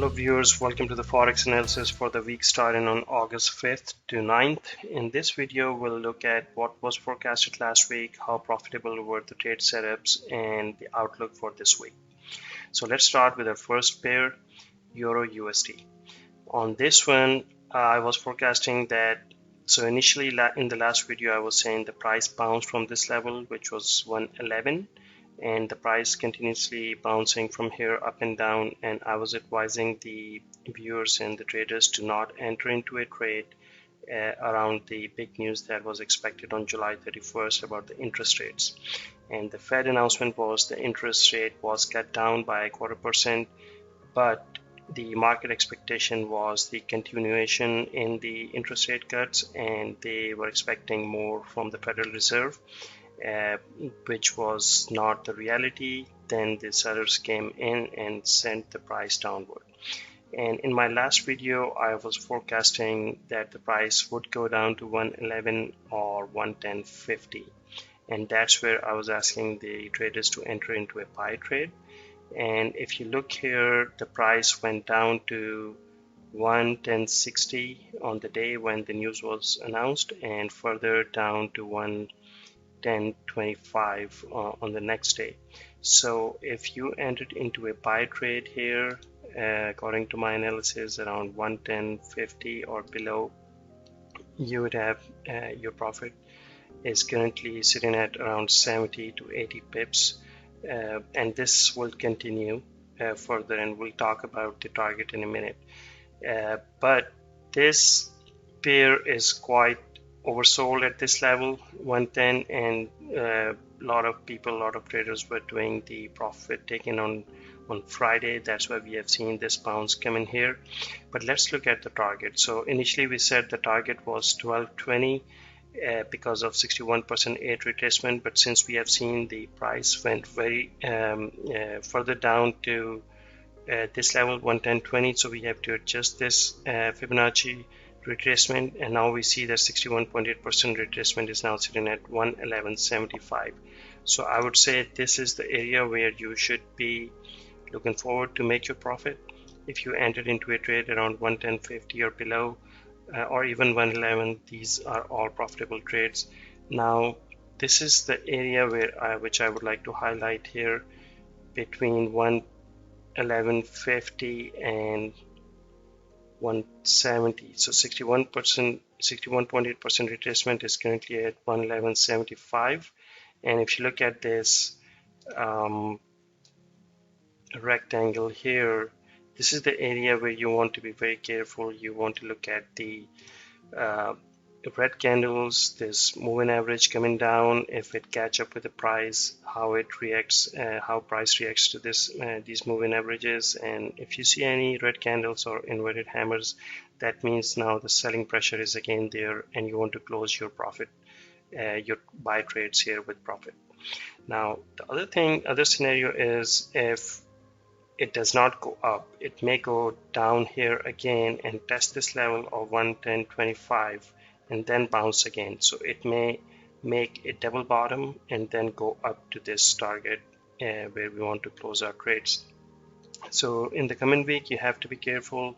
Hello viewers, welcome to the Forex analysis for the week starting on August 5th to 9th. In this video, we'll look at what was forecasted last week, how profitable were the trade setups, and the outlook for this week. So let's start with our first pair, Euro USD. On this one, I was forecasting that, so initially in the last video, I was saying the price bounced from this level, which was 111. And the price continuously bouncing from here up and down, and I was advising the viewers and the traders to not enter into a trade around the big news that was expected on July 31st about the interest rates. And the Fed announcement was the interest rate was cut down by 0.25%, but the market expectation was the continuation in the interest rate cuts, and they were expecting more from the Federal Reserve. Which was not the reality. Then the sellers came in and sent the price downward. And in my last video, I was forecasting that the price would go down to 111 or 110.50, and that's where I was asking the traders to enter into a buy trade. And if you look here, the price went down to 110.60 on the day when the news was announced, and further down to 110.25 on the next day. So if you entered into a buy trade here, according to my analysis, around 110.50 or below, you would have your profit is currently sitting at around 70 to 80 pips, and this will continue further, and we'll talk about the target in a minute. But this pair is quite oversold at this level, 110, and a lot of traders were doing the profit taken on Friday. That's why we have seen this bounce come in here. But let's look at the target. So initially we said the target was 1220 because of 61% aid retracement, but since we have seen the price went very further down to this level, 110.20, so we have to adjust this Fibonacci retracement, and now we see that 61.8% retracement is now sitting at 111.75. So I would say this is the area where you should be looking forward to make your profit. If you entered into a trade around 110.50 or below, or even 111, these are all profitable trades. Now this is the area where which I would like to highlight here, between 111.50 and 170. So 61.8% retracement is currently at 111.75. And if you look at this rectangle here, this is the area where you want to be very careful. You want to look at the red candles, this moving average coming down. If it catch up with the price, how it reacts, how price reacts to these moving averages. And if you see any red candles or inverted hammers, that means now the selling pressure is again there, and you want to close your profit, your buy trades here with profit. Now the other scenario is if it does not go up, it may go down here again and test this level of 110.25 and then bounce again. So it may make a double bottom and then go up to this target where we want to close our trades. So in the coming week, you have to be careful,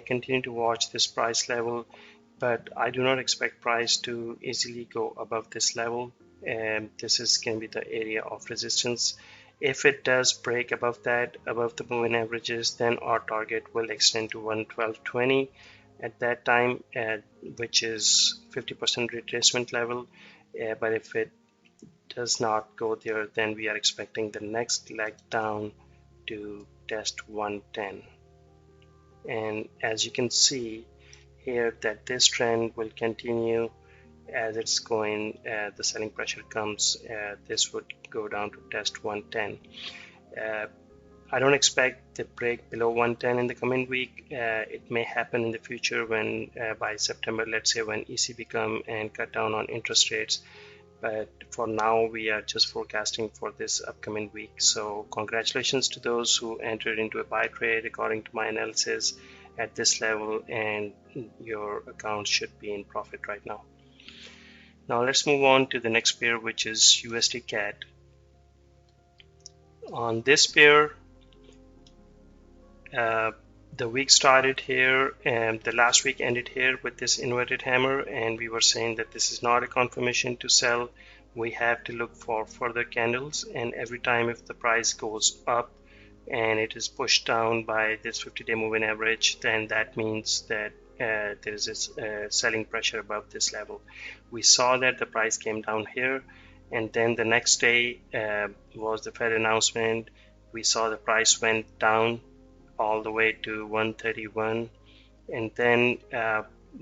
continue to watch this price level, but I do not expect price to easily go above this level. This is going to be the area of resistance. If it does break above that, above the moving averages, then our target will extend to 112.20 at that time, which is 50% retracement level. But if it does not go there, then we are expecting the next leg down to test 110. And as you can see here, that this trend will continue as it's going. The selling pressure comes, this would go down to test 110. I don't expect the break below 110 in the coming week. It may happen in the future when by September, let's say, when ECB come and cut down on interest rates. But for now, we are just forecasting for this upcoming week. So congratulations to those who entered into a buy trade according to my analysis at this level, and your account should be in profit right now. Now let's move on to the next pair, which is USD CAD. On this pair, The week started here and the last week ended here with this inverted hammer, and we were saying that this is not a confirmation to sell. We have to look for further candles, and every time if the price goes up and it is pushed down by this 50-day moving average, then that means that there is this selling pressure above this level. We saw that the price came down here, and then the next day was the Fed announcement. We saw the price went down all the way to 131, and then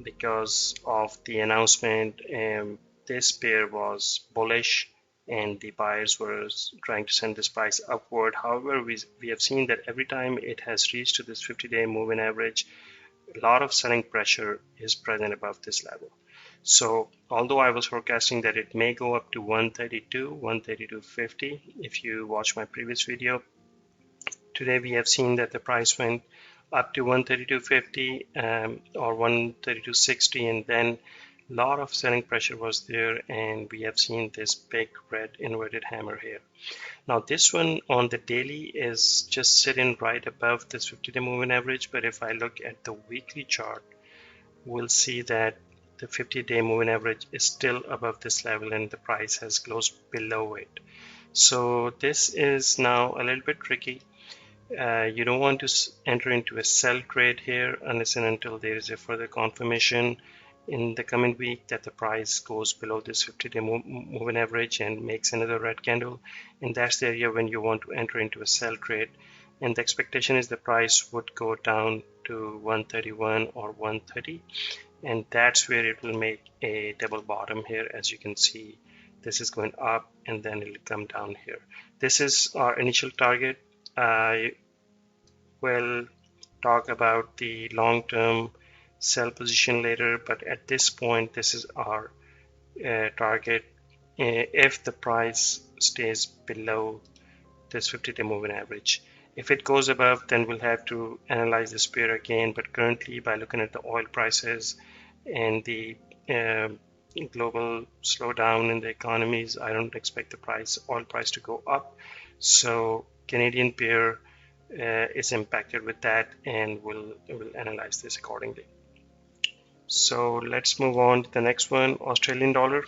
because of the announcement, this pair was bullish and the buyers were trying to send this price upward. However, we have seen that every time it has reached to this 50-day moving average, a lot of selling pressure is present above this level. So although I was forecasting that it may go up to 132, 132.50, if you watch my previous video, today we have seen that the price went up to 132.50 or 132.60, and then a lot of selling pressure was there, and we have seen this big red inverted hammer here. Now this one on the daily is just sitting right above this 50-day moving average, but if I look at the weekly chart, we'll see that the 50-day moving average is still above this level and the price has closed below it. So this is now a little bit tricky. You don't want to enter into a sell trade here unless and until there is a further confirmation in the coming week that the price goes below this 50-day moving average and makes another red candle, and that's the area when you want to enter into a sell trade. And the expectation is the price would go down to 131 or 130, and that's where it will make a double bottom here. As you can see, this is going up and then it will come down here. This is our initial target. I will talk about the long-term sell position later, but at this point this is our target if the price stays below this 50-day moving average. If it goes above, then we'll have to analyze this pair again, but currently by looking at the oil prices and the global slowdown in the economies, I don't expect the oil price to go up. So Canadian pair is impacted with that, and we'll analyze this accordingly. So let's move on to the next one, Australian dollar.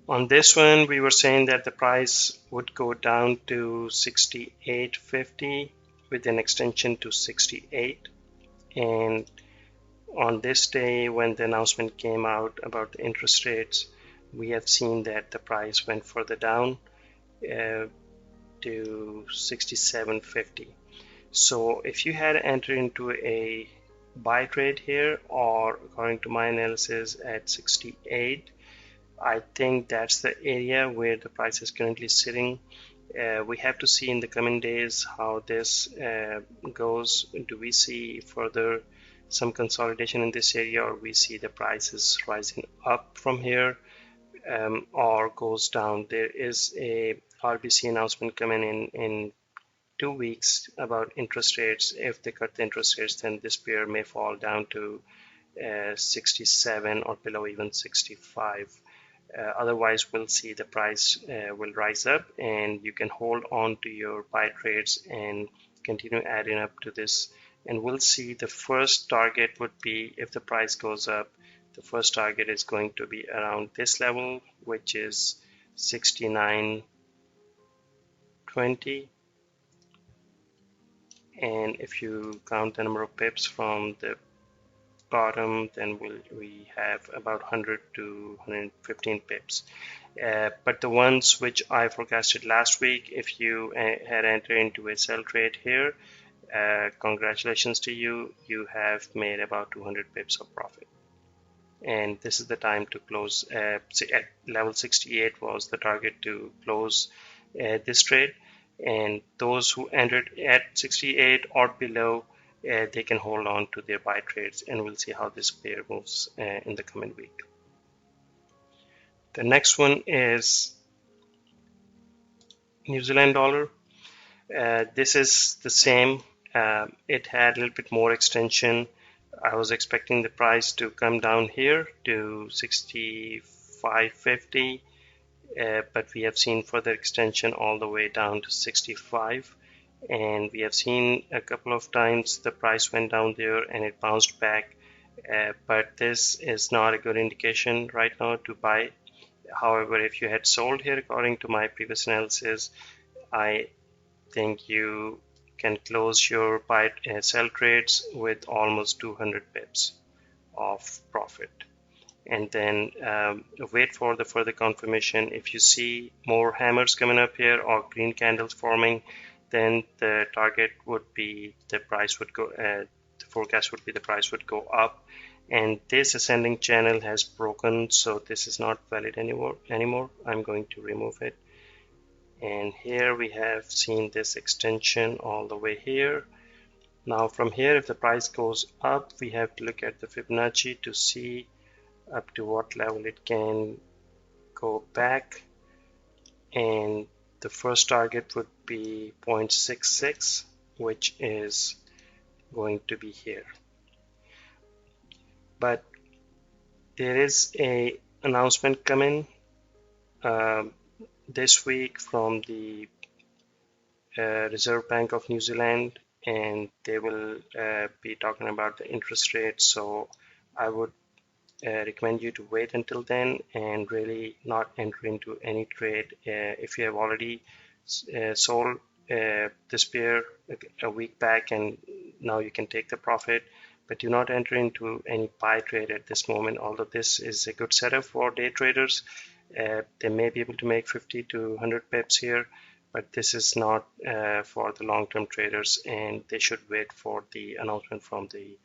On this one, we were saying that the price would go down to 68.50 with an extension to 68. And on this day, when the announcement came out about the interest rates, we have seen that the price went further down to 67.50. So if you had entered into a buy trade here, or according to my analysis at 68, I think that's the area where the price is currently sitting. We have to see in the coming days how this goes. Do we see further some consolidation in this area, or we see the prices rising up from here, or goes down? There is a RBC announcement coming in 2 weeks about interest rates. If they cut the interest rates, then this pair may fall down to 67 or below, even 65. Otherwise, we'll see the price will rise up, and you can hold on to your buy trades and continue adding up to this. And we'll see the first target would be, if the price goes up, the first target is going to be around this level, which is 69.20. And if you count the number of pips from the bottom, then we have about 100 to 115 pips. But the ones which I forecasted last week, if you had entered into a sell trade here, congratulations to you. You have made about 200 pips of profit. And this is the time to close. At level 68 was the target to close this trade. And those who entered at 68 or below, they can hold on to their buy trades, and we'll see how this pair moves in the coming week. The next one is New Zealand dollar. This is the same. It had a little bit more extension. I was expecting the price to come down here to 65.50. But we have seen further extension all the way down to 65, and we have seen a couple of times the price went down there and it bounced back, but this is not a good indication right now to buy. However, if you had sold here according to my previous analysis, I think you can close your buy sell trades with almost 200 pips of profit, and then wait for the further confirmation. If you see more hammers coming up here or green candles forming, then the target would be the price would go, the forecast would be the price would go up, and this ascending channel has broken, so this is not valid anymore. I'm going to remove it. And here we have seen this extension all the way here. Now from here, if the price goes up, we have to look at the Fibonacci to see up to what level it can go back, and the first target would be 0.66, which is going to be here. But there is a announcement coming this week from the Reserve Bank of New Zealand, and they will be talking about the interest rate. So I would recommend you to wait until then and really not enter into any trade. If you have already sold this pair a week back and now you can take the profit, but do not enter into any buy trade at this moment. Although this is a good setup for day traders, they may be able to make 50 to 100 pips here, but this is not for the long-term traders, and they should wait for the announcement from the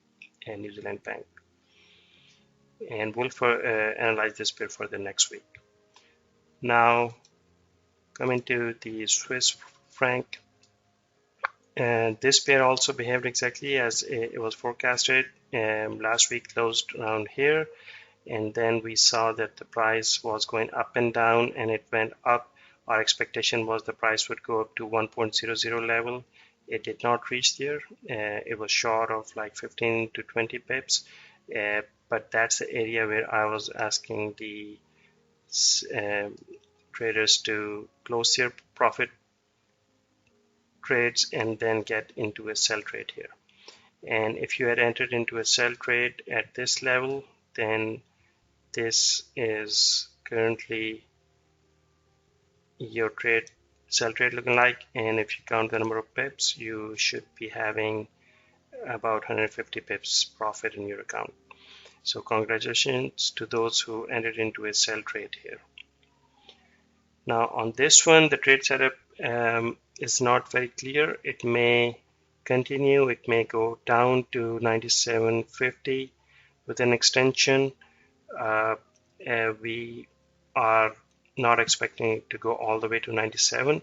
New Zealand Bank. And we'll analyze this pair for the next week. Now coming to the Swiss franc, this pair also behaved exactly as it was forecasted. Last week closed around here, and then we saw that the price was going up and down, and it went up. Our expectation was the price would go up to 1.00 level. It did not reach there. It was short of like 15 to 20 pips, but that's the area where I was asking the traders to close their profit trades and then get into a sell trade here. And if you had entered into a sell trade at this level, then this is currently your sell trade looking like, and if you count the number of pips, you should be having about 150 pips profit in your account. So congratulations to those who entered into a sell trade here. Now on this one, the trade setup is not very clear. It may continue, it may go down to 97.50 with an extension. We are not expecting it to go all the way to 97,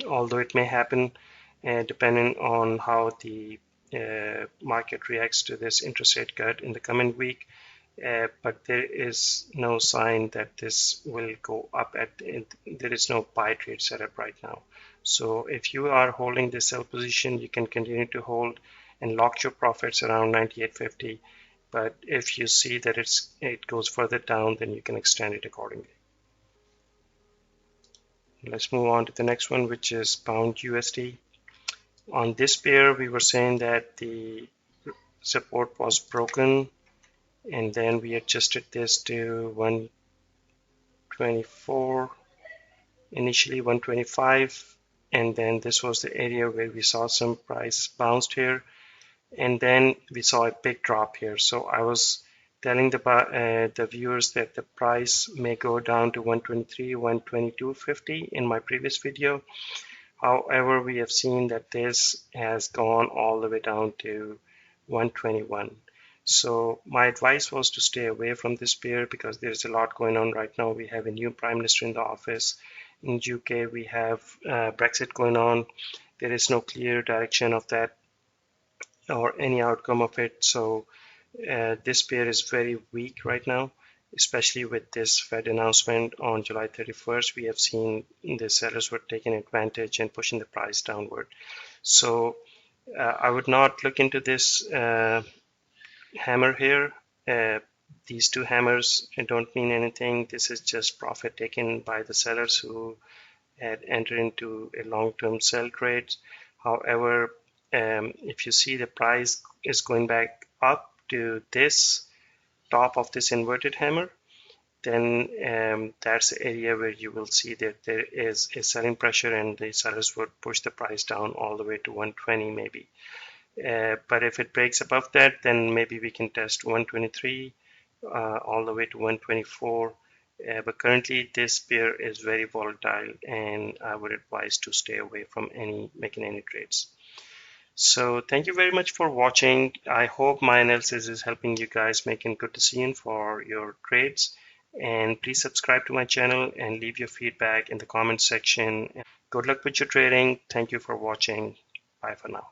although it may happen depending on how the market reacts to this interest rate cut in the coming week. But there is no sign that this will go up. There is no buy trade setup right now. So if you are holding this sell position, you can continue to hold and lock your profits around 98.50. But if you see that it goes further down, then you can extend it accordingly. Let's move on to the next one, which is pound USD. On this pair, we were saying that the support was broken, and then we adjusted this to 124, initially 125, and then this was the area where we saw some price bounced here, and then we saw a big drop here. So I was telling the viewers that the price may go down to 123, 122.50 in my previous video. However, we have seen that this has gone all the way down to 121. So my advice was to stay away from this pair because there's a lot going on right now. We have a new prime minister in the office. In UK, we have Brexit going on. There is no clear direction of that or any outcome of it. So this pair is very weak right now, especially with this Fed announcement on July 31st. We have seen the sellers were taking advantage and pushing the price downward. So I would not look into this hammer here. These two hammers don't mean anything. This is just profit taken by the sellers who had entered into a long-term sell trade. However, if you see the price is going back up to this top of this inverted hammer, then that's the area where you will see that there is a selling pressure and the sellers would push the price down all the way to 120 maybe. But if it breaks above that, then maybe we can test 123 all the way to 124. But currently this pair is very volatile and I would advise to stay away from making any trades. So thank you very much for watching. I hope my analysis is helping you guys make a good decision for your trades. And please subscribe to my channel and leave your feedback in the comment section. Good luck with your trading. Thank you for watching. Bye for now.